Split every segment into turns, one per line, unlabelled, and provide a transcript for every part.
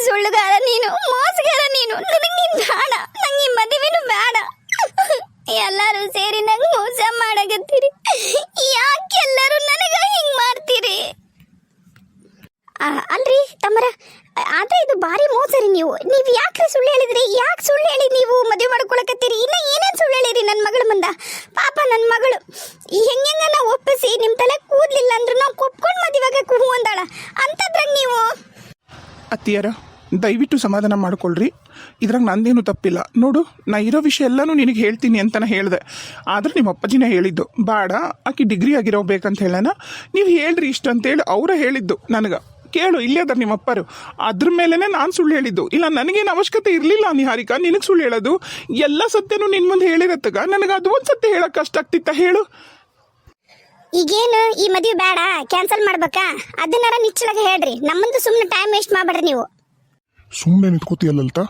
ಸುಳ್ಳುಗಾರ ನೀನು, ಮೋಸಗಾರ ನೀನು. ನನಗೆ ನೀನ್ ಬೇಡ, ನಂಗೆ ಈ ಮದುವೆನೂ ಬೇಡ. ಎಲ್ಲರೂ ಸೇರಿ ನಂಗೆ ಮೋಸ ಮಾಡಕತ್ತೀರಿ. ಯಾಕೆಲ್ಲರೂ ನನಗ ಹಿಂಗ್ ಮಾಡ್ತೀರಿ? ಅಲ್ರಿ ತಮ್ಮರ, ಆದ್ರೆ ಇದು ಭಾರಿ ಮೋಸ ರೀ. ನೀವು ಯಾಕ್ರಿ ಸುಳ್ಳು ಹೇಳಿದ್ರಿ? ಯಾಕೆ ಸುಳ್ಳು ಹೇಳಿ ನೀವು ಮದುವೆ ಮಾಡ್ಕೊಳಕತ್ತೀರಿ? ಇನ್ನ ಏನೇನು ಸುಳ್ಳು ಹೇಳಿರಿ ನನ್ನ ಮಗಳ ಮುಂದ? ಪಾಪ ನನ್ನ ಮಗಳು ಹೆಂಗ ನಾವು ಒಪ್ಪಿಸಿ ನಿಮ್ಮ ತಲೆ ಕೂದ್ಲಿಲ್ಲ ಅಂದ್ರೂ ನಾವು ಕೊಪ್ಕೊಂಡು ಮದುವೆಗೆ ಹೂ ಅಂದಾಳ. ಅಂಥದ್ರಾಗ ನೀವು
ಅತ್ತಿಯರ ದಯವಿಟ್ಟು ಸಮಾಧಾನ ಮಾಡ್ಕೊಳ್ರಿ. ಇದ್ರಾಗ ನಂದೇನು ತಪ್ಪಿಲ್ಲ. ನೋಡು, ನಾ ಇರೋ ವಿಷಯ ಎಲ್ಲನೂ ನಿನಗೆ ಹೇಳ್ತೀನಿ ಅಂತಲೇ ಹೇಳಿದೆ. ಆದ್ರೆ ನಿಮ್ಮ ಅಪ್ಪಾಜಿನೇ ಹೇಳಿದ್ದು ಬೇಡ, ಆಕೆ ಡಿಗ್ರಿ ಆಗಿರೋಬೇಕಂತ ಹೇಳೋಣ, ನೀವು ಹೇಳ್ರಿ ಇಷ್ಟ ಅಂತೇಳಿ ಅವರೇ ಹೇಳಿದ್ದು ನನಗೆ. ಕೇಳು, ಇಲ್ಲೇ ಅದಾರ ನಿಮ್ಮ ಅಪ್ಪರು. ಅದ್ರ ಮೇಲೇ ನಾನು ಸುಳ್ಳು ಹೇಳಿದ್ದು. ಇಲ್ಲ, ನನಗೇನು ಅವಶ್ಯಕತೆ ಇರಲಿಲ್ಲ ನಿಹಾರಿಕಾ ನಿನಗೆ ಸುಳ್ಳು ಹೇಳೋದು. ಎಲ್ಲ ಸತ್ಯನೂ ನಿನ್ನ ಮುಂದೆ ಹೇಳಿರತ್ತಗ ನನಗೆ ಅದು ಒಂದು ಸತ್ಯ ಹೇಳೋಕೆ ಕಷ್ಟ ಆಗ್ತಿತ್ತ ಹೇಳು.
ಈಗೇನು ಈ ಮದುವೆ ಬೇಡ, ಕ್ಯಾನ್ಸಲ್ ಮಾಡ್ಬೇಕಾ? ಅದನ್ನಾರ ನಿಚ್ಚಳಗೆ ಹೇಳ್ರಿ. ನಮ್ಮಂದು ಸುಮ್ಮನೆ ಟೈಮ್ ವೇಸ್ಟ್ ಮಾಡಬೇಡ್ರಿ ನೀವು.
ಸುಮ್ಮನೆ ನಿಂತ್ಕೋತೀಯಲ್ಲಲ್ತ,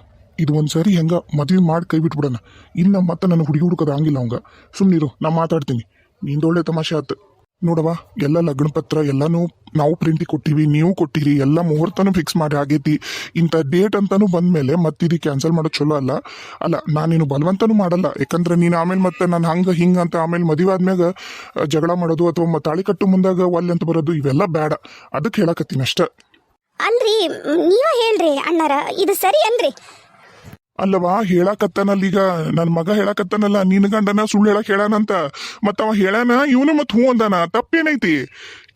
ಇದು ಒಂದ್ಸರಿ ಹೆಂಗ ಮದುವೆ ಮಾಡಿ ಕೈ ಬಿಟ್ಬಿಡೋಣ. ಇನ್ನು ಮತ್ತೆ ನನಗೆ ಹುಡುಗಿ ಹುಡುಕದ ಹಂಗಿಲ್ಲ ಅವಂಗ. ಸುಮ್ಮನಿರು, ನಾ ಮಾತಾಡ್ತೀನಿ. ನಿಂದೊಳ್ಳೆ ತಮಾಷೆ ಆತು ನೋಡವ. ಎಲ್ಲ ಲಗ್ನ ಪತ್ರ ಎಲ್ಲನೂ ನಾವು ಪ್ರಿಂಟಿಗೆ ಕೊಟ್ಟಿವಿ, ನೀವು ಕೊಟ್ಟಿರಿ, ಎಲ್ಲ ಮುಹೂರ್ತನೂ ಫಿಕ್ಸ್ ಮಾಡಿ ಆಗೈತಿ. ಇಂಥ ಡೇಟ್ ಅಂತಾನು ಬಂದ್ಮೇಲೆ ಮತ್ತಿದು ಕ್ಯಾನ್ಸಲ್ ಮಾಡೋದು ಚಲೋ ಅಲ್ಲ. ನಾನೇನು ಬಲವಂತನೂ ಮಾಡಲ್ಲ. ಯಾಕಂದ್ರೆ ನೀನು ಆಮೇಲೆ ಮತ್ತೆ ನಾನು ಹಂಗೆ ಹಿಂಗೆ ಅಂತ ಆಮೇಲೆ ಮದುವೆ ಆದ್ಮ್ಯಾಗ ಜಗಳ ಮಾಡೋದು ಅಥವಾ ತಾಳಿ ಕಟ್ಟು ಮುಂದಾಗ ಒಲ್ಲೆ ಅಂತ ಬರೋದು ಇವೆಲ್ಲ ಬೇಡ. ಅದಕ್ಕೆ ಹೇಳಕತ್ತೀನಿ ಅಷ್ಟ.
ಅಲ್ರಿ, ನೀವ ಹೇಳ್ರಿ ಅಣ್ಣಾರ, ಇದು ಸರಿ ಅನ್ರಿ?
ಅಲ್ಲವಾ, ಹೇಳಕತ್ತಾನಲ್ಲ ಈಗ ನನ್ನ ಮಗ ಹೇಳಕತ್ತಾನಲ್ಲ, ನಿನ್ನ ಗಂಡನ ಸುಳ್ಳು ಹೇಳಕ್ ಹೇಳಾನಂತ. ಮತ್ತ ಅವ ಹೇಳಾನ, ಇವನು ಮತ್ ಹೂ ಅಂದಾನ. ತಪ್ಪೇನೈತಿ?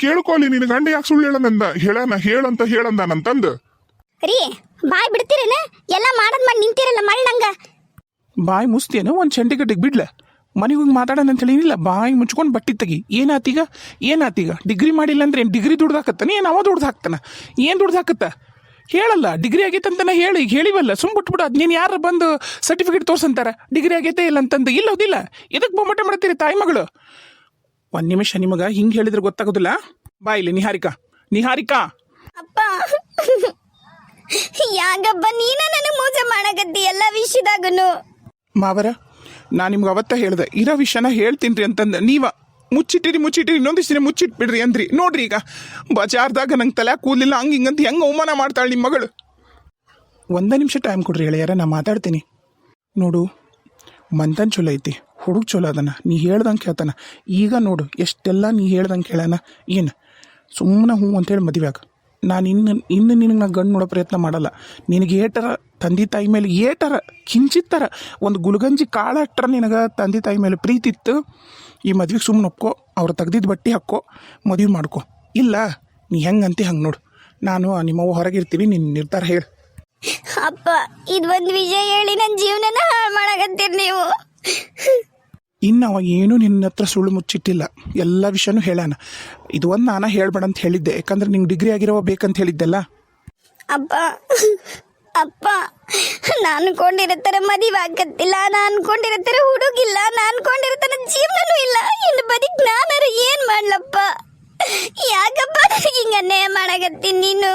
ಕೇಳ್ಕೊಲಿ, ನಿನ್ನ ಗಂಡ ಯಾಕೆ ಸುಳ್ಳು ಹೇಳನಂದ? ಹೇಳಾನ, ಹೇಳಂತ ಹೇಳಂದಾನಂತಂದು.
ರೀ, ಬಾಯ್ ಬಿಡ್ತೀರೇನ? ಎಲ್ಲ ಮಾಡದ್ ಮಾಡಿ ನಿಂತಿರಲ್ಲ ಮಳ್ಳಂಗ.
ಬಾಯಿ ಮುಸ್ತಿಯೇನೋ ಒಂದು ಚಂಟಿಗಟ್ಟಿಗೆ ಬಿಡ್ಲ. ಮನೆಗೆ ಹೋಗಿ ಮಾತಾಡೋಣ ಅಂತ ಹೇಳಿಲ್ಲ. ಬಾಯಿ ಮುಚ್ಕೊಂಡು ಬಟ್ಟಿ ತೆಗಿ. ಏನಾತೀಗ ಡಿಗ್ರಿ ಮಾಡಿಲ್ಲ ಅಂದ್ರೆ ಏನು ಡಿಗ್ರಿ ದುಡ್ದು ಹಾಕತ್ತಾನೆ? ಏನು ಅವ ದುಡ್ದು ಹಾಕ್ತಾನ? ಏನು ದುಡ್ದು ಹಾಕತ್ತ? ಹೇಳಲ್ಲ, ಡಿಗ್ರಿ ಆಗೈತೆ ಅಂತಾನೆ ಹೇಳಿ. ಹೇಳಿವಲ್ಲ, ಸುಮ್ಬಿಟ್ಬಿಡು. ಅದು ನೀನು ಯಾರು ಬಂದು ಸರ್ಟಿಫಿಕೇಟ್ ತೋರ್ಸಂತಾರ ಡಿಗ್ರಿ ಆಗೈತೆ ಇಲ್ಲ ಅಂತಂದು? ಇಲ್ಲೋದಿಲ್ಲ. ಇದಕ್ಕೆ ಬೊಮ್ಮಟ ಮಾಡ್ತೀರಿ ತಾಯಿ ಮಗಳು? ಒಂದು ನಿಮಿಷ, ನಿಮಗೆ ಹಿಂಗೆ ಹೇಳಿದ್ರೆ ಗೊತ್ತಾಗೋದಿಲ್ಲ. ಬಾ ಇಲ್ಲಿ ನಿಹಾರಿಕಾ.
ಅಪ್ಪ, ಯಾಕಪ್ಪ ನೀನ ನನಗೆ ಮೋಸ ಮಾಡಕತ್ತಿ ಎಲ್ಲ ವಿಷಯದಾಗನು?
ಮಾವರ, ನಾನು ನಿಮ್ಗೆ ಅವತ್ತ ಹೇಳ್ದೆ ಇರೋ ವಿಷಯನ ಹೇಳ್ತೀನಿ ಅಂತಂದು. ನೀವ ಮುಚ್ಚಿಟ್ಟಿರಿ ಇನ್ನೊಂದಿಷ್ಟು ದಿನ ಮುಚ್ಚಿಟ್ಬಿಡ್ರಿ ಅಂದ್ರಿ. ನೋಡ್ರಿ, ಈಗ ಬಜಾರ್ದಾಗ ನಂಗೆ ತಲೆ ಕೂದಲಿಲ್ಲ ಹಂಗೆ ಹಿಂಗಂತ ಹೆಂಗೆ ಅವಮಾನ ಮಾಡ್ತಾಳೆ ನಿಮ್ಮ ಮಗಳು. ಒಂದೇ ನಿಮಿಷ ಟೈಮ್ ಕೊಡ್ರಿ ಗೆಳೆಯರ, ನಾ ಮಾತಾಡ್ತೀನಿ. ನೋಡು, ಮಂತನ್ ಚಲೋ ಐತಿ, ಹುಡುಗ ಚಲೋ ಅದನ, ನೀ ಹೇಳ್ದಂಗೆ ಕೇಳ್ತಾನ. ಈಗ ನೋಡು, ಎಷ್ಟೆಲ್ಲ ನೀ ಹೇಳ್ದಂಗೆ ಕೇಳೋಣ. ಏನು ಸುಮ್ಮನೆ ಹ್ಞೂ ಅಂತೇಳಿ ಮದುವೆಯಾಗ ನಾನು ಇನ್ನು ನಿನಗೆ ನಾ ಗಂಡು ನೋಡೋ ಪ್ರಯತ್ನ ಮಾಡಲ್ಲ. ನಿನಗೆ ಏಟರ ತಂದೆ ತಾಯಿ ಮೇಲೆ ಏಟರ ಕಿಂಚಿತ್ತರ ಒಂದು ಗುಲ್ಗಂಜಿ ಕಾಳಟ್ರ ನಿನಗೆ ತಂದೆ ತಾಯಿ ಮೇಲೆ ಪ್ರೀತಿ ಇತ್ತು, ಈ ಮದ್ವೆಗೆ ಸುಮ್ಮನೆ ಒಪ್ಕೋ. ಅವ್ರು ತೆಗ್ದಿದ್ದು ಬಟ್ಟೆ ಹಾಕ್ಕೋ, ಮದುವೆ ಮಾಡ್ಕೊ. ಇಲ್ಲ, ನೀ ಹೆಂಗಂತಿ ಹಂಗೆ ನೋಡು. ನಾನು ನಿಮ್ಮವ್ವ ಹೊರಗಿರ್ತೀವಿ, ನಿನ್ನ ನಿರ್ಧಾರ ಹೇಳು.
ಅಪ್ಪ, ಇದು ಒಂದು ವಿಷಯ ಹೇಳಿ ನನ್ನ ಜೀವನನ ಹಾಳು ಮಾಡಕತ್ತೀರಿ ನೀವು.
ಇನ್ನು ಅವ ಏನೂ ನಿನ್ನ ಹತ್ರ ಸುಳ್ಳು ಮುಚ್ಚಿಟ್ಟಿಲ್ಲ, ಎಲ್ಲ ವಿಷಯನೂ ಹೇಳಾನ. ಇದು ಒಂದು ನಾನು ಹೇಳ್ಬೇಡ ಅಂತ ಹೇಳಿದ್ದೆ, ಯಾಕಂದ್ರೆ ನಿಂಗೆ ಡಿಗ್ರಿ ಆಗಿರೋ ಬೇಕಂತ ಹೇಳಿದ್ದೆಲ್ಲ.
ಅಪ್ಪ, ನಾನು ಅನ್ಕೊಂಡಿರತ್ತರ ಮದುವೆ ಆಗತ್ತಿಲ್ಲ, ನಾನು ಅನ್ಕೊಂಡಿರತ್ತರ ಹುಡುಗಿಲ್ಲ, ನಾನು ಅನ್ಕೊಂಡಿರತ್ತರ ಜೀವನನೂ ಇಲ್ಲ. ಇನ್ನು ಬದುಕ್ ನಾನಾರು ಏನ್ ಮಾಡ್ಲಪ್ಪ? ಯಾಕಪ್ಪ ನನಗೆ ಹಿಂಗ ಅನ್ಯಾಯ ಮಾಡಕತ್ತೀನಿ ನೀನು?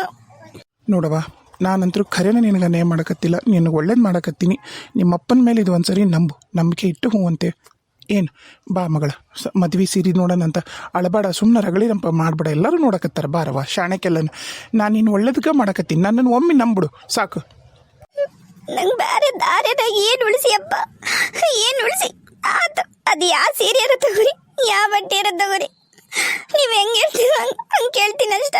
ನೋಡವ, ನಾನಂತರೂ ಖರೇನ ನಿನಗೆ ಅನ್ಯಾಯ ಮಾಡಕತ್ತಿಲ್ಲ, ನಿನಗೆ ಒಳ್ಳೇದು ಮಾಡಕತ್ತೀನಿ. ನಿಮ್ಮಪ್ಪನ ಮೇಲೆ ಇದು ಒಂದ್ಸರಿ ನಂಬಿಕೆ ಇಟ್ಟು ಹ್ಞೂ ಅಂತೆ. ಏನು ಬಾ ಮಗಳ, ಮದ್ವೆ ಸೀರೆ ನೋಡೋಣಂತ. ಅಳಬೇಡ, ಸುಮ್ಮನೆ ರಗಳಿರಂಪ ಮಾಡಬೇಡ. ಎಲ್ಲರೂ ನೋಡಕತ್ತಾರ, ಬಾರವ ಶಾಣೆಕೆಲ್ಲನು. ನಾನು ನೀನು ಒಳ್ಳೇದಕ್ಕೆ ಮಾಡಕತ್ತೀನಿ, ನನ್ನನ್ನು ಒಮ್ಮೆ ನಂಬಿಡು ಸಾಕು.
ನಂಗೆ ಬೇರೆ ದಾರ್ಯದಾಗ ಏನು ಉಳಿಸಿ ಅಪ್ಪ, ಏನು ಉಳಿಸಿ? ಆತು, ಅದು ಯಾವ ಸೀರೆಯಾರ ತಗೋರಿ, ಯಾವ ಬಟ್ಟೆಯಾರ ತಗೋರಿ, ನೀವು ಹೆಂಗೆ ಹೇಳ್ತೀರ ಹಂಗೆ ಕೇಳ್ತೀನಿ ಅಷ್ಟ.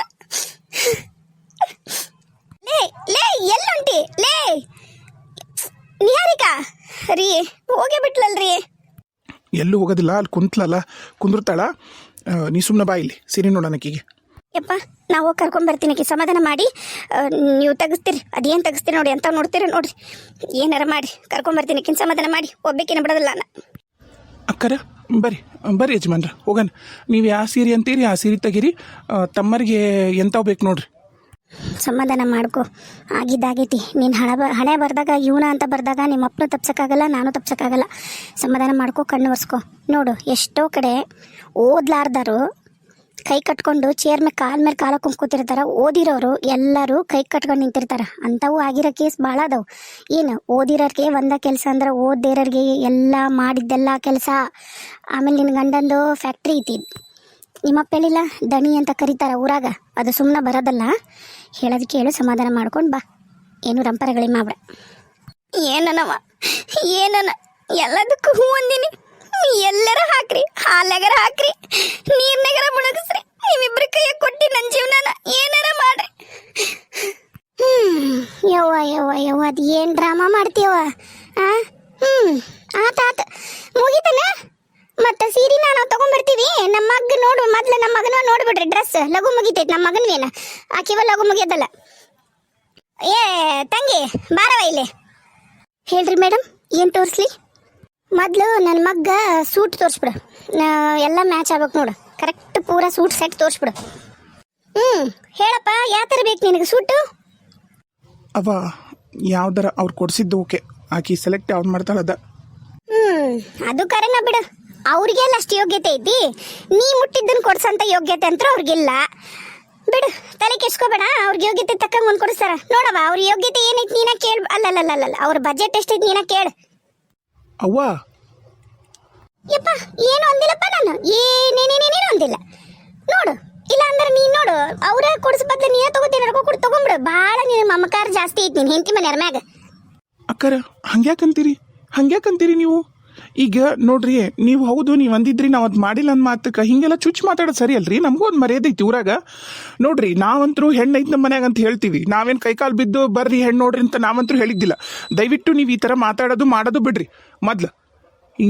ಲೇ ಎಲ್ಲುಂಟಿ ಲೇ ನಿಹಾರಿಕಾ? ರೀ ಹೋಗೇ ಬಿಟ್ಲಲ್ರಿ?
ಎಲ್ಲೂ ಹೋಗೋದಿಲ್ಲ, ಅಲ್ಲಿ ಕುಂದಿರ್ತಾಳ. ನೀ ಸುಮ್ಮನೆ ಬಾ ಇಲ್ಲಿ ಸೀರೆ ನೋಡೋಣಕ್ಕಿಗೆ.
ಯಪ್ಪ, ನಾವು ಕರ್ಕೊಂಡ್ಬರ್ತೀನಿ, ಸಮಾಧಾನ ಮಾಡಿ. ನೀವು ತೆಗಿಸ್ತೀರಿ, ಅದೇನು ತೆಗಿಸ್ತೀರಿ ನೋಡಿ, ಅಂತ ನೋಡ್ತೀರ ನೋಡ್ರಿ. ಏನಾರ ಮಾಡಿ ಕರ್ಕೊಂಡ್ಬರ್ತೀನಿ, ಸಮಾಧಾನ ಮಾಡಿ. ಒಬ್ಬಾಕಿನ ಬಿಡೋದಿಲ್ಲ ನಾನು.
ಅಕ್ಕರ ಬರ್ರಿ ಯಜಮಾನ್ರ, ಹೋಗೋಣ. ನೀವು ಯಾವ ಸೀರೆ ಅಂತೀರಿ ಆ ಸೀರೆ ತೆಗೀರಿ. ತಮ್ಮರಿಗೆ ಎಂಥವು ಬೇಕು ನೋಡ್ರಿ.
ಸಮಾಧಾನ ಮಾಡ್ಕೊ, ಆಗಿದ್ದಾಗೈತಿ. ನೀನು ಹಣೆ ಬರ್ದಾಗ ಇವನ ಅಂತ ಬರ್ದಾಗ ನಿಮ್ಮ ಅಪ್ಪನೂ ತಪ್ಸೋಕ್ಕಾಗಲ್ಲ, ನಾನು ತಪ್ಸೋಕ್ಕಾಗಲ್ಲ. ಸಮಾಧಾನ ಮಾಡ್ಕೊ, ಕಣ್ಣು ಒರೆಸ್ಕೊ. ನೋಡು, ಎಷ್ಟೋ ಕಡೆ ಓದ್ಲಾರ್ದರು ಕೈ ಕಟ್ಕೊಂಡು ಚೇರ್ ಮೇಲೆ ಕಾಲು ಹಾಕೊಂಡು ಕೂತಿರ್ತಾರೆ. ಓದಿರೋರು ಎಲ್ಲರೂ ಕೈ ಕಟ್ಕೊಂಡು ನಿಂತಿರ್ತಾರೆ. ಅಂಥವು ಆಗಿರೋ ಕೇಸ್ ಭಾಳ ಅದಾವು. ಏನು ಓದಿರೋರಿಗೆ ಒಂದ ಕೆಲಸ ಅಂದ್ರೆ ಓದ್ದೇರೋರಿಗೆ ಎಲ್ಲ ಮಾಡಿದ್ದೆಲ್ಲ ಕೆಲಸ. ಆಮೇಲೆ ನಿನ್ನ ಗಂಡಂದು ಫ್ಯಾಕ್ಟ್ರಿ ಐತಿ, ನಿಮ್ಮಪ್ಪ ಹೇಳಿಲ್ಲ ದಣಿ ಅಂತ ಕರೀತಾರೆ ಊರಾಗ, ಅದು ಸುಮ್ಮನೆ ಬರೋದಲ್ಲ. ಹೇಳೋದಕ್ಕೆ ಹೇಳು, ಸಮಾಧಾನ ಮಾಡ್ಕೊಂಡು ಬಾ. ಏನು ರಂಪರಗಳಿ ಮಾಡ್ಬೇಡ. ಏನನವ ಏನನ ಎಲ್ಲದಕ್ಕೂ ಹೂ ಅಂದಿನಿ. ಎಲ್ಲರ ಹಾಕ್ರಿ, ಹಾಲಾಗರ ಹಾಕ್ರಿ, ನೀರ್ನಾಗರ ಮುಣಗಿಸ್ರಿ, ನಿಮ್ಮಿಬ್ರ ಕೈಯಾಗ ಕೊಟ್ಟಿ ನನ್ನ ಜೀವನನ ಏನಾರ ಮಾಡ್ರಿ. ಯವ್ವ ಯವ್ವ ಯವ್ವ ಅದು ಏನು ಡ್ರಾಮಾ ಮಾಡ್ತೀವ. ಆತ ಮುಗಿತನ. ಮತ್ತೆ ಸೀರೆ ನಾವು ತಗೊಂಡ್ಬರ್ತೀವಿ. ನಮ್ಮ ಮಗ ನೋಡು, ಮೊದ್ಲು ನಮ್ಮ ಮಗನ ನೋಡ್ಬಿಡ್ರಿ. ಡ್ರೆಸ್ ಲಘು ಮುಗಿತೈತಿ. ನಮ್ಮ ಮಗನ್ವೇನ ಆಕಿವ ಲಘು ಮುಗಿಯೋದಲ್ಲ. ಏ ತಂಗಿ ಬಾರವ ಇಲ್ಲಿ. ಹೇಳ್ರಿ ಮೇಡಮ್, ಏನು ತೋರಿಸ್ಲಿ? ಮೊದಲು ನನ್ನ ಮಗ್ಗ ಸೂಟ್ ತೋರಿಸ್ಬಿಡು. ಎಲ್ಲ ಮ್ಯಾಚ್ ಆಗ್ಬೇಕು ನೋಡು. ಕರೆಕ್ಟ್ ಪೂರಾ ಸೂಟ್ ಸೆಟ್ ತೋರಿಸ್ಬಿಡು. ಹೇಳಪ್ಪ, ಯಾವ ಥರ ಬೇಕು ನಿನಗೆ ಸೂಟು?
ಅವ ಯಾವ್ದಾರ ಅವ್ರು ಕೊಡಿಸಿದ್ದು ಓಕೆ, ಆಕಿ ಸೆಲೆಕ್ಟ್ ಯಾವ್ದು ಮಾಡ್ತಾಳದ.
ಅದು ಕರೆನ ಬಿಡು. ಅವ್ರಿಗೆಲ್ಲ ಅಷ್ಟು ಯೋಗ್ಯತೆ ಐತಿ. ನೀ ಮುಟ್ಟಿದ್ದನ್ನು ಕೊಡ್ಸಂತ ಯೋಗ್ಯತೆ ಅಂತ ಅವ್ರಿಗಿಲ್ಲ ಬಿಡು. ತಲೆ ಕೆಡ್ಸ್ಕೋಬೇಡ. ಅವ್ರಿಗೆ ಯೋಗ್ಯತೆ ತಕ್ಕಂಗೆ ಒಂದು ಕೊಡಿಸ್ತಾರ ನೋಡವ. ಅವ್ರ ಯೋಗ್ಯತೆ ಏನೈತಿ ನೀನ ಕೇಳು. ಅಲ್ಲಲ್ಲ ಅವ್ರ ಬಜೆಟ್ ಎಷ್ಟೈತಿ ನೀನ ಕೇಳು.
ಅವ್ವ
ಯಪ್ಪ ಏನು ಅಂದಿಲ್ಲಪ್ಪ ನಾನು. ಏನೇನೇನೇನೇನು ಅಂದಿಲ್ಲ ನೋಡು. ಇಲ್ಲ ಅಂದ್ರೆ ನೀನು ನೋಡು, ಅವರೇ ಕೊಡಿಸ್ ಬದ್ಲು ನೀನೇ ತಗೋತೀನಿ. ಕೊಡು, ತಗೊಂಬಿಡು. ಭಾಳ ನೀನು ಮಮಕಾರ ಜಾಸ್ತಿ ಐತಿ ನೀನು ಹೆಂಡತಿ ಮನೆಯವ್ರ ಮ್ಯಾಗ.
ಅಕ್ಕರ ಹಂಗ್ಯಾಕಂತೀರಿ ನೀವು? ಈಗ ನೋಡ್ರಿ, ನೀವು ಹೌದು ನೀವು ಅಂದಿದ್ರಿ ನಾವು ಅದು ಮಾಡಿಲ್ಲ ಅಂದ ಮಾತಕ್ಕೆ ಹಿಂಗೆಲ್ಲ ಚುಚ್ಚು ಮಾತಾಡೋದು ಸರಿ ಅಲ್ರಿ. ನಮಗೂ ಒಂದು ಮರ್ಯಾದೆ ಐತಿ ಊರಾಗ. ನೋಡ್ರಿ, ನಾವಂತರೂ ಹೆಣ್ಣು ಐತಿ ನಮ್ಮ ಮನ್ಯಾಗ ಅಂತ ಹೇಳ್ತೀವಿ. ನಾವೇನು ಕೈಕಾಲು ಬಿದ್ದು ಬರ್ರಿ ಹೆಣ್ಣು ನೋಡ್ರಿ ಅಂತ ನಾವಂತರೂ ಹೇಳಿದ್ದಿಲ್ಲ. ದಯವಿಟ್ಟು ನೀವು ಈ ಥರ ಮಾತಾಡೋದು ಮಾಡೋದು ಬಿಡ್ರಿ. ಮೊದ್ಲು ಈಗ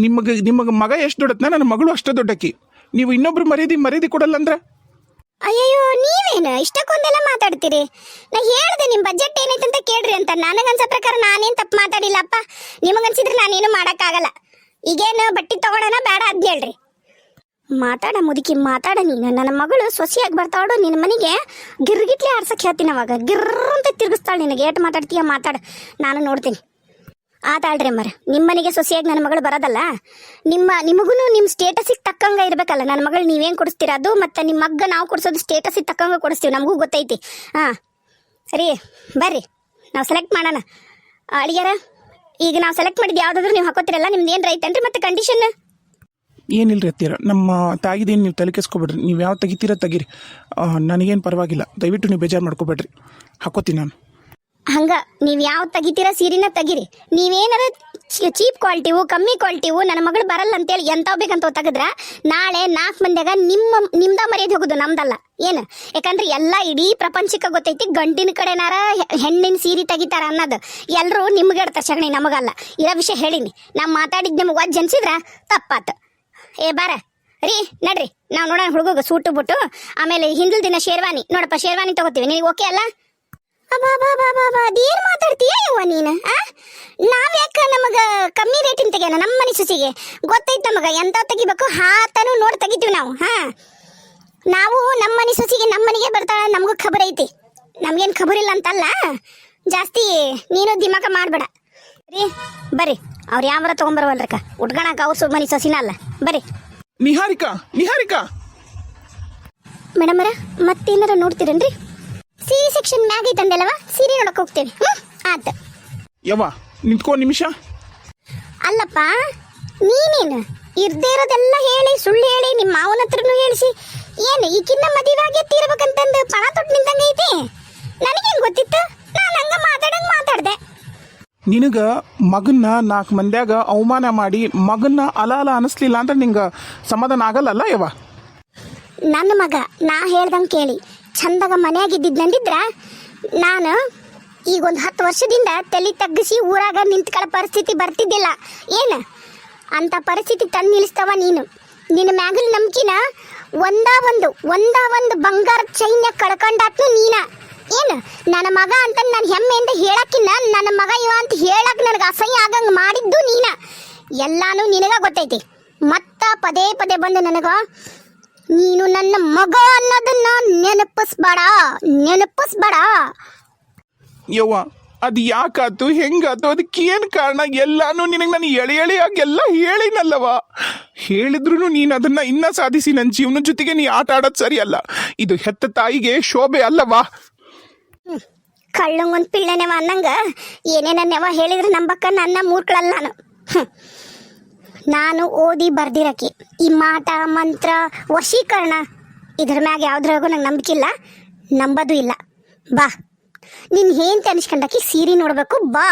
ನಿಮಗೆ ಮಗ ಎಷ್ಟು ದೊಡ್ಡತ್ನ, ನನ್ನ ಮಗಳು ಅಷ್ಟು ದೊಡ್ಡಕಿ. ನೀವು ಇನ್ನೊಬ್ರು ಮರ್ಯಾದೆ ಕೊಡಲ್ಲ ಅಂದ್ರೆ
ಅಯ್ಯಯ್ಯೋ, ನೀವೇನು ಇಷ್ಟಕ್ಕೊಂದೆಲ್ಲ ಮಾತಾಡ್ತೀರಿ? ನಾ ಹೇಳ್ದೆ ನಿಮ್ಮ ಬಜೆಟ್ ಏನೈತೆ ಅಂತ ಕೇಳ್ರಿ ಅಂತ. ನನಗನ್ಸೋ ಪ್ರಕಾರ ನಾನೇನು ತಪ್ಪು ಮಾತಾಡಿಲ್ಲಪ್ಪ. ನಿಮಗನ್ಸಿದ್ರೆ ನಾನೇನು ಮಾಡೋಕ್ಕಾಗಲ್ಲ. ಈಗೇನು ಬಟ್ಟೆ ತಗೊಳ್ಳೋಣ ಬೇಡ ಅಂತ ಹೇಳ್ರಿ. ಮಾತಾಡ ಮುದುಕಿ, ಮಾತಾಡ ನೀನು. ನನ್ನ ಮಗಳು ಸೊಸೆಯಾಗಿ ಬರ್ತಾವಡು ನಿನ್ನ ಮನೆಗೆ ಗಿರ್ಗಿಟ್ಲೆ ಆಡ್ಸಕ್ಕೆ ಹೇಳ್ತೀನಿ. ಅವಾಗ ಗಿರ್ರ ಅಂತ ತಿರುಗಿಸ್ತಾಳೆ ನಿನಗೆ. ಏಟು ಮಾತಾಡ್ತೀಯ ಮಾತಾಡ, ನಾನು ನೋಡ್ತೀನಿ. ಆತಾಳ್ರಿ ಮರ, ನಿಮ್ಮ ಮನೆಗೆ ಸೊಸೆಯಾಗಿ ನನ್ನ ಮಗಳು ಬರೋದಲ್ಲ. ನಿಮಗೂ ನಿಮ್ಮ ಸ್ಟೇಟಸಿಗೆ ತಕ್ಕಂಗೆ ಇರಬೇಕಲ್ಲ. ನನ್ನ ಮಗಳು ನೀವೇನು ಕೊಡಿಸ್ತೀರ ಅದು, ಮತ್ತು ನಿಮ್ಮ ಮಗ್ಗ ನಾವು ಕೊಡಿಸೋದು ಸ್ಟೇಟಸಿಗೆ ತಕ್ಕಂಗೆ ಕೊಡಿಸ್ತೀವಿ. ನಮಗೂ ಗೊತ್ತೈತಿ. ರೀ ಬರ್ರಿ, ನಾವು ಸೆಲೆಕ್ಟ್ ಮಾಡೋಣ. ಅಳಿಯಾರ, ಈಗ ನಾವು ಸೆಲೆಕ್ಟ್ ಮಾಡಿದ್ದು ಯಾವುದಾದ್ರೂ ನೀವು ಹಾಕೋತಿರಲ್ಲ, ನಿಮ್ದು ಏನು ರೈಟ್ ಅನ್ರಿ? ಮತ್ತು ಕಂಡೀಷನ್
ಏನಿಲ್ರಿ ಅತ್ತೀರ, ನಮ್ಮ ತಾಗಿದೇನು ನೀವು ತಲೆ ಕೆಸ್ಕೊಬೇಡ್ರಿ. ನೀವು ಯಾವ ತೆಗಿತೀರ ತೆಗೀರಿ, ನನಗೇನು ಪರವಾಗಿಲ್ಲ. ದಯವಿಟ್ಟು ನೀವು ಬೇಜಾರು ಮಾಡ್ಕೊಬೇಡ್ರಿ, ಹಾಕೋತೀನಿ ನಾನು.
ಹಂಗೆ ನೀವು ಯಾವ ತೆಗಿತೀರ ಸೀರೆನ ತೆಗೀರಿ. ನೀವೇನಾರ ಚೀಪ್ ಕ್ವಾಲಿಟಿವು, ಕಮ್ಮಿ ಕ್ವಾಲಿಟಿವು ನನ್ನ ಮಗಳು ಬರಲ್ಲ ಅಂತೇಳಿ ಎಂಥವು ಬೇಕಂತ ತೆಗೆದ್ರೆ ನಾಳೆ 4 ಮಂದಿಯಾಗ ನಿಮ್ದ ಮರ್ಯಾದೆ ಹೋಗೋದು, ನಮ್ದಲ್ಲ. ಏನು ಯಾಕಂದ್ರೆ ಎಲ್ಲ ಇಡೀ ಪ್ರಪಂಚಕ್ಕೆ ಗೊತ್ತೈತಿ ಗಂಡಿನ ಕಡೆನಾರ ಹೆಣ್ಣಿನ ಸೀರೆ ತೆಗಿತಾರ ಅನ್ನೋದು. ಎಲ್ಲರೂ ನಿಮ್ಗೆ ಇಡ್ತಾರೆ ಸಗಣಿ, ನಮಗಲ್ಲ. ಇರೋ ವಿಷಯ ಹೇಳಿನಿ. ನಾವು ಮಾತಾಡಿದ್ದು ನಿಮ್ಗೆ ಒದ್ದು ಜನಿಸಿದ್ರೆ ತಪ್ಪಾತು. ಬಾರ ರೀ, ನಡ್ರಿ, ನಾವು ನೋಡೋಣ ಹುಡುಗ ಸೂಟು ಬಿಟ್ಟು. ಆಮೇಲೆ ಹಿಂದಿನ ದಿನ ಶೇರ್ವಾನಿ ನೋಡಪ್ಪ, ಶೇರ್ವಾನಿ ತಗೋತೀವಿ. ನೀವು ಓಕೆ ಅಲ್ಲ? ಅದೇನು ಮಾತಾಡ್ತೀಯ ಯವ್ವ ನೀನು? ನಾವ್ಯಾಕ ನಮಗೆ ಕಮ್ಮಿ ರೇಟಿನ ತೆಗಿಯೋಣ? ನಮ್ಮ ಮನೆ ಸೊಸಿಗೆ ಗೊತ್ತೈತೆ ನಮಗೆ ಎಂಥವು ತೆಗಿಬೇಕು ಹಾತನೂ ನೋಡಿ ತೆಗಿತೀವಿ ನಾವು. ನಾವು ನಮ್ಮ ಮನೆ ಸೊಸಿಗೆ ನಮ್ಮ ಮನೆಗೆ ಬರ್ತಾಳೆ, ನಮಗೂ ಖಬರ್ ಐತಿ. ನಮಗೇನು ಖಬರಿಲ್ಲ ಅಂತಲ್ಲ. ಜಾಸ್ತಿ ನೀನು ದಿಮಾಕ ಮಾಡಬೇಡ ರೀ. ಬರ್ರಿ, ಅವ್ರು ಯಾವಾರ ತೊಗೊಂಬರ್ವಲ್ರಕ್ಕ ಉಟ್ಕೊಳಕ. ಅವ್ರ ಮನೆ ಸೊಸಿನ ಅಲ್ಲ. ಬರ್ರಿ.
ನಿಹಾರಿಕಾ
ಮೇಡಮರ, ಮತ್ತೇನಾರ ನೋಡ್ತೀರೇನ್ರಿ? ಸೀರೆ ಸೆಕ್ಷನ್ ಮ್ಯಾಗ ಐತಂದೆಲ್ಲವ, ಸೀರೆ ನೋಡಕ್ ಹೋಗ್ತೇವೆ. ಆತ
ಯವ್ವ ನಿಂತ್ಕೋ ನಿಮಿಷ.
ಅಲ್ಲಪ್ಪ, ನೀನೇನು ಇರ್ದೇ ಇರೋದೆಲ್ಲ ಹೇಳಿ, ಸುಳ್ಳು ಹೇಳಿ, ನಿಮ್ಮ ಮಾವನ ಹತ್ರನೂ ಹೇಳಿಸಿ ಏನು ಈಗಿನ್ನ ಮದುವೆ ಆಗೈತಿ ಇರ್ಬೇಕಂತಂದು ಪಣ ತೊಟ್ಟು ನಿಂತಂಗೆ ಐತಿ. ನನಗೇನು ಗೊತ್ತಿತ್ತು? ನಾನು ಹಂಗ ಮಾತಾಡ್ದೆ.
ನಿನಗ ಮಗನ್ನ 4 ಮಂದ್ಯಾಗ ಅವಮಾನ ಮಾಡಿ ಮಗನ್ನ ಅಲ ಅನಿಸ್ಲಿಲ್ಲ ಅಂದ್ರೆ ನಿಂಗೆ ಸಮಾಧಾನ ಆಗಲ್ಲಲ್ಲ ಯವ್ವ?
ನನ್ನ ಮಗ ನಾ ಹೇಳ್ದಂಗೆ ಕೇಳಿ ಚಂದಾಗ ಮನೆಯಾಗಿದ್ದಿದ್ನಂದಿದ್ರ ನಾನು ಈಗ ಒಂದು 10 ವರ್ಷದಿಂದ ತಲೆ ತಗ್ಗಿಸಿ ಊರಾಗ ನಿಂತ್ಕೊಳ್ಳೋ ಪರಿಸ್ಥಿತಿ ಬರ್ತಿದ್ದಿಲ್ಲ. ಏನು ಅಂಥ ಪರಿಸ್ಥಿತಿ ತಂದು ನಿಲ್ಲಿಸ್ತವ ನೀನು. ನಿನ್ನ ಮ್ಯಾಗಲ್ ನಂಬಿಕೆನ ಒಂದ ಒಂದು ಬಂಗಾರ ಚೈನ್ಯ ಕಳ್ಕೊಂಡಾತ್ನು ನೀನ. ಏನು ನನ್ನ ಮಗ ಅಂತ ನಾನು ಹೆಮ್ಮೆಯಿಂದ ಹೇಳಕ್ಕಿನ್ನ ನನ್ನ ಮಗ ಇವ ಅಂತ ಹೇಳಕ್ ನನಗೆ ಅಸಹ್ಯ ಆಗಂಗೆ ಮಾಡಿದ್ದು ನೀನ. ಎಲ್ಲಾನು ನಿನಗ ಗೊತ್ತೈತಿ. ಮತ್ತ ಪದೇ ಬಂದು ನನಗ ನೀನು ನನ್ನ ಮಗ ಅನ್ನೋದನ್ನ ನೆನಪಿಸ್ಬೇಡ.
ಯವ್ವ ಅದು ಯಾಕಾತು ಹೆಂಗಾತು ಅದಕ್ಕೇನು ಕಾರಣ ಎಲ್ಲಾನು ನಿನಗೆ ನಾನು ಎಳೆಯಾಗಿ ಎಲ್ಲ ಹೇಳಿನಲ್ಲವ. ಹೇಳಿದ್ರು ನೀನು ಅದನ್ನ ಇನ್ನ ಸಾಧಿಸಿ ನನ್ನ ಜೀವನದ ಜೊತೆಗೆ ನೀ ಆಟ ಆಡೋದು ಸರಿ ಅಲ್ಲ. ಇದು ಹೆತ್ತ ತಾಯಿಗೆ ಶೋಭೆ ಅಲ್ಲವಾ?
ಕಳ್ಳಂಗೊಂದು ಪಿಳ್ಳೆನೆವ ಅನ್ನಂಗ ಏನೇನನ್ನೆವ ಹೇಳಿದ್ರೆ ನಂಬಕ್ಕ ನನ್ನ ಮೂರ್ಖಳಲ್ಲ ನಾನು ಓದಿ ಬರ್ದಿರಕ್ಕೆ ಈ ಮಾಟ ಮಂತ್ರ ವಶೀಕರಣ ಇದ್ರ ಮ್ಯಾಗ ಯಾವ್ದ್ರಾಗೂ ನಂಗೆ ನಂಬಿಕಿಲ್ಲ, ನಂಬೋದು ಇಲ್ಲ. ಬಾ ನೀನು ಏನ್ ಅನ್ಸ್ಕೊಂಡಾಕಿ ಸೀರೆ ನೋಡ್ಬೇಕು ಬಾ